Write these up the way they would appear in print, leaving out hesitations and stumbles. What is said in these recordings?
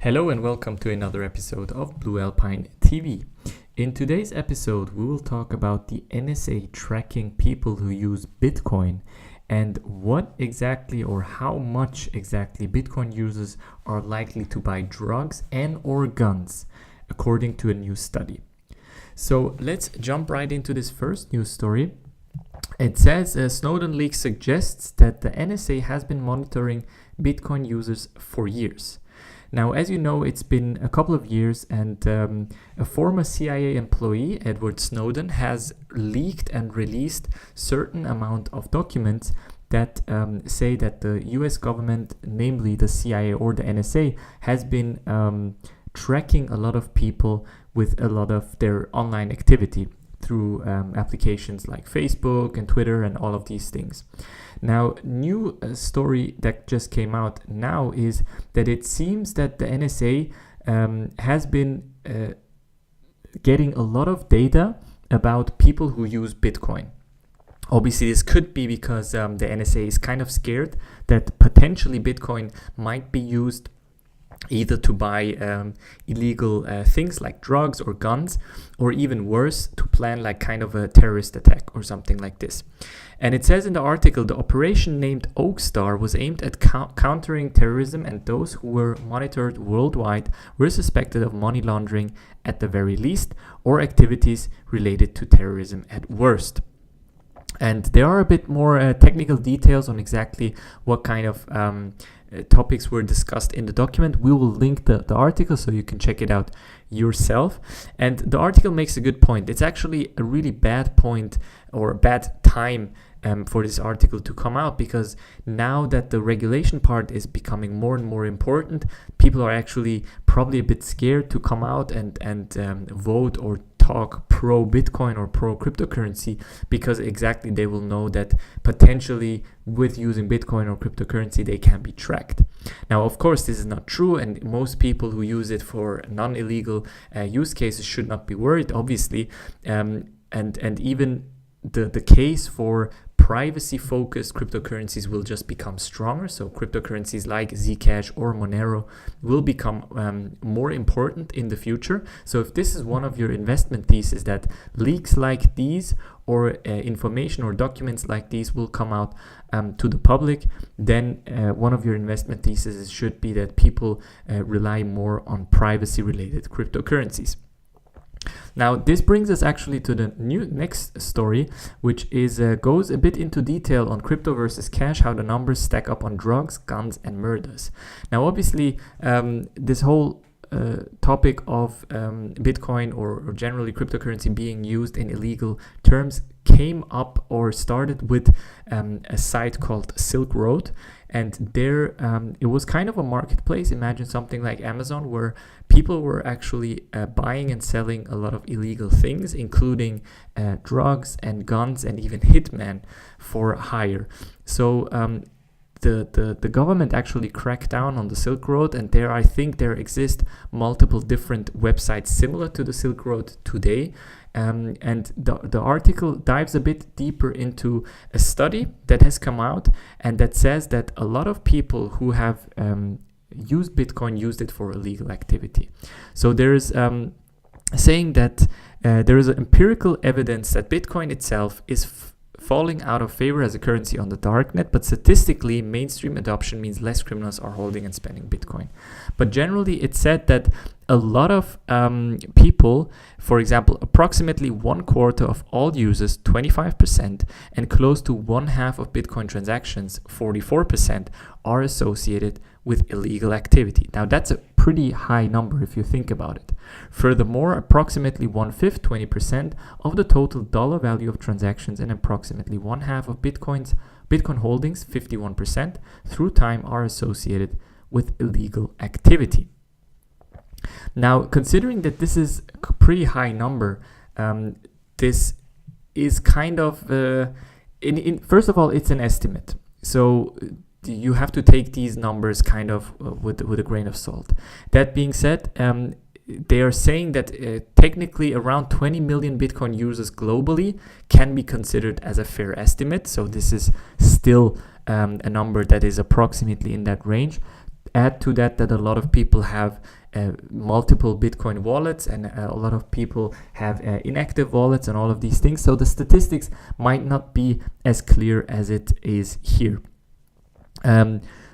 Hello and welcome to another episode of Blue Alpine TV. In today's episode, we will talk about the NSA tracking people who use Bitcoin and what exactly or how much exactly Bitcoin users are likely to buy drugs and or guns, according to a new study. So let's jump right into this first news story. It says Snowden leak suggests that the NSA has been monitoring Bitcoin users for years. Now, as you know, it's been a couple of years and a former CIA employee, Edward Snowden, has leaked and released certain amount of documents that say that the US government, namely the CIA or the NSA, has been tracking a lot of people with a lot of their online activity through applications like Facebook and Twitter and all of these things. Now, new story that just came out now is that it seems that the NSA has been getting a lot of data about people who use Bitcoin. Obviously, this could be because the NSA is kind of scared that potentially Bitcoin might be used either to buy illegal things like drugs or guns, or even worse, to plan like kind of a terrorist attack or something like this. And it says in the article, the operation named Oak Star was aimed at countering terrorism, and those who were monitored worldwide were suspected of money laundering at the very least, or activities related to terrorism at worst. And there are a bit more technical details on exactly what kind of topics were discussed in the document. We will link the article so you can check it out yourself. And the article makes a good point. It's actually a really bad point or a bad time for this article to come out, because now that the regulation part is becoming more and more important, people are actually probably a bit scared to come out and vote or talk pro Bitcoin or pro cryptocurrency, because exactly they will know that potentially with using Bitcoin or cryptocurrency they can be tracked. Now, of course, this is not true, and most people who use it for non-illegal use cases should not be worried, obviously, and even the case for privacy-focused cryptocurrencies will just become stronger. So cryptocurrencies like Zcash or Monero will become more important in the future. So if this is one of your investment thesis, that leaks like these or information or documents like these will come out to the public, then one of your investment theses should be that people rely more on privacy-related cryptocurrencies. Now, this brings us actually to the next story, which is goes a bit into detail on crypto versus cash, how the numbers stack up on drugs, guns, and murders. Now, obviously, this whole topic of Bitcoin or generally cryptocurrency being used in illegal terms came up or started with a site called Silk Road. And there it was kind of a marketplace. Imagine something like Amazon, where people were actually buying and selling a lot of illegal things, including drugs and guns and even hitmen for hire. So the government actually cracked down on the Silk Road, and I think there exist multiple different websites similar to the Silk Road today. And the article dives a bit deeper into a study that has come out, and that says that a lot of people who have used Bitcoin used it for illegal activity. So there is saying that there is empirical evidence that Bitcoin itself is falling out of favor as a currency on the darknet, but statistically, mainstream adoption means less criminals are holding and spending Bitcoin. But generally, it's said that a lot of people, for example, approximately 1/4 of all users, 25%, and close to 1/2 of Bitcoin transactions, 44%, are associated with illegal activity. Now, that's a pretty high number if you think about it. Furthermore, approximately 1/5, 20% of the total dollar value of transactions and approximately 1/2 of Bitcoin holdings, 51%, through time are associated with illegal activity. Now, considering that this is a pretty high number, this is kind of, first of all, it's an estimate. So you have to take these numbers kind of with a grain of salt. That being said, they are saying that technically around 20 million Bitcoin users globally can be considered as a fair estimate. So this is still a number that is approximately in that range. Add to that a lot of people have multiple Bitcoin wallets, and a lot of people have inactive wallets and all of these things. So the statistics might not be as clear as it is here.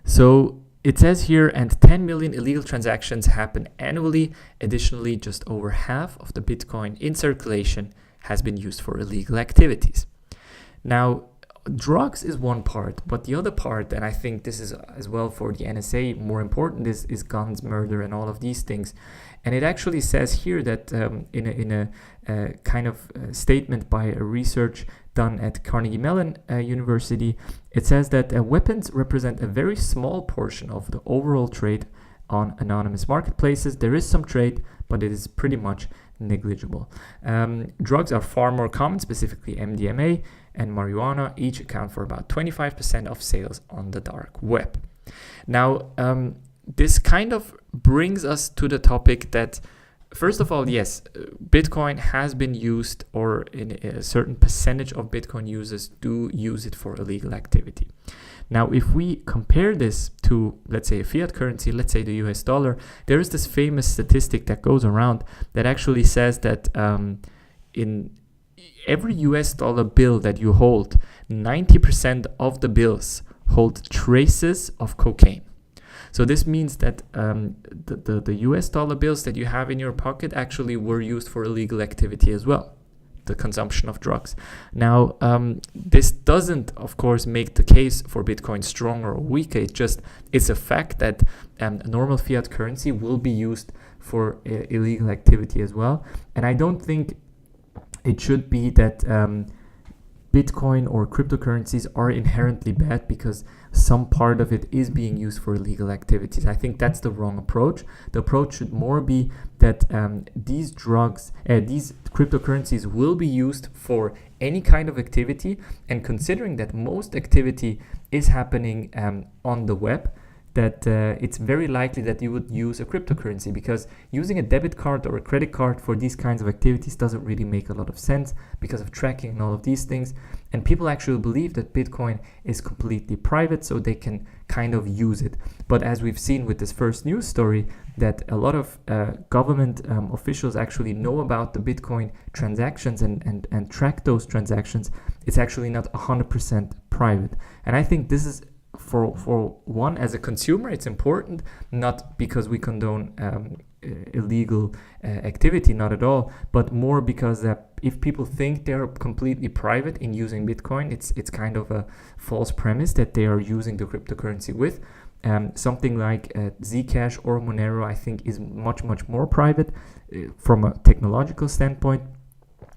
So it says here, and 10 million illegal transactions happen annually. Additionally, just over half of the Bitcoin in circulation has been used for illegal activities. Now, drugs is one part, but the other part, and I think this is as well for the NSA more important, is guns, murder, and all of these things. And it actually says here that in a kind of statement by a research done at Carnegie Mellon University, it says that weapons represent a very small portion of the overall trade on anonymous marketplaces. There is some trade, but it is pretty much negligible. Drugs are far more common, specifically MDMA and marijuana, each account for about 25% of sales on the dark web. Now, this kind of brings us to the topic that, first of all, yes, Bitcoin has been used, or in a certain percentage of Bitcoin users do use it for illegal activity. Now, if we compare this to, let's say, a fiat currency, let's say the US dollar, there is this famous statistic that goes around that actually says that in every US dollar bill that you hold, 90% of the bills hold traces of cocaine. So this means that the US dollar bills that you have in your pocket actually were used for illegal activity as well, the consumption of drugs. Now, this doesn't, of course, make the case for Bitcoin stronger or weaker. It's a fact that a normal fiat currency will be used for illegal activity as well. And I don't think it should be that Bitcoin or cryptocurrencies are inherently bad because some part of it is being used for illegal activities. I think that's the wrong approach. The approach should more be that these cryptocurrencies will be used for any kind of activity, and considering that most activity is happening on the web, that it's very likely that you would use a cryptocurrency, because using a debit card or a credit card for these kinds of activities doesn't really make a lot of sense because of tracking and all of these things. And people actually believe that Bitcoin is completely private, so they can kind of use it. But as we've seen with this first news story, that a lot of government officials actually know about the Bitcoin transactions and track those transactions, it's actually not 100% private. And I think this is, for one, as a consumer, it's important, not because we condone illegal activity, not at all, but more because if people think they're completely private in using Bitcoin, it's kind of a false premise that they are using the cryptocurrency with. Something like Zcash or Monero, I think, is much more private from a technological standpoint.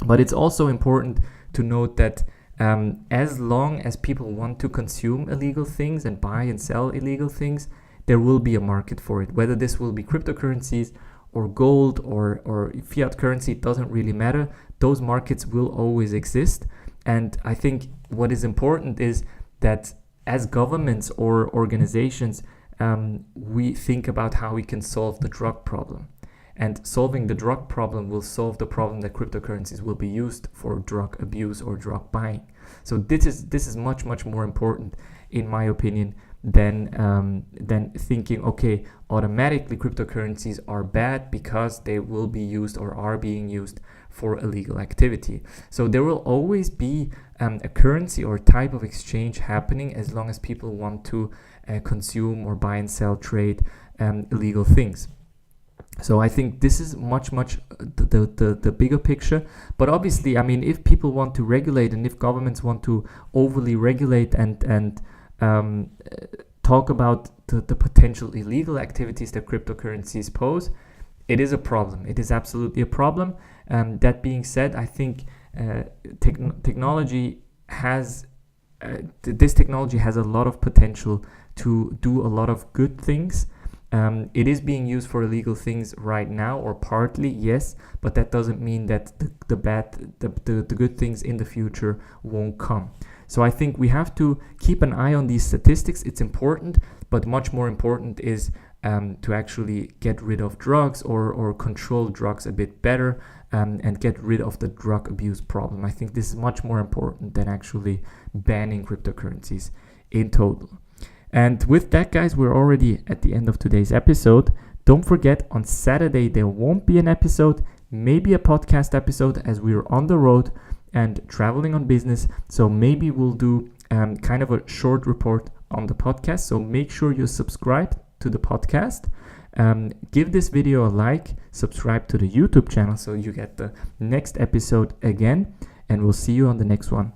But it's also important to note that as long as people want to consume illegal things and buy and sell illegal things, there will be a market for it. Whether this will be cryptocurrencies or gold or fiat currency, it doesn't really matter. Those markets will always exist. And I think what is important is that as governments or organizations, we think about how we can solve the drug problem. And solving the drug problem will solve the problem that cryptocurrencies will be used for drug abuse or drug buying. So this is much more important, in my opinion, than thinking, okay, automatically cryptocurrencies are bad because they will be used or are being used for illegal activity. So there will always be a currency or type of exchange happening as long as people want to consume or buy and sell, trade illegal things. So I think this is much the bigger picture. But obviously, I mean, if people want to regulate and if governments want to overly regulate and talk about the potential illegal activities that cryptocurrencies pose, it is a problem. It is absolutely a problem. That being said, I think technology has this technology has a lot of potential to do a lot of good things. It is being used for illegal things right now, or partly, yes, but that doesn't mean that the good things in the future won't come. So I think we have to keep an eye on these statistics. It's important, but much more important is to actually get rid of drugs or control drugs a bit better and get rid of the drug abuse problem. I think this is much more important than actually banning cryptocurrencies in total. And with that, guys, we're already at the end of today's episode. Don't forget, on Saturday there won't be an episode, maybe a podcast episode, as we're on the road and traveling on business. So maybe we'll do kind of a short report on the podcast. So make sure you subscribe to the podcast. Give this video a like, subscribe to the YouTube channel so you get the next episode again, and we'll see you on the next one.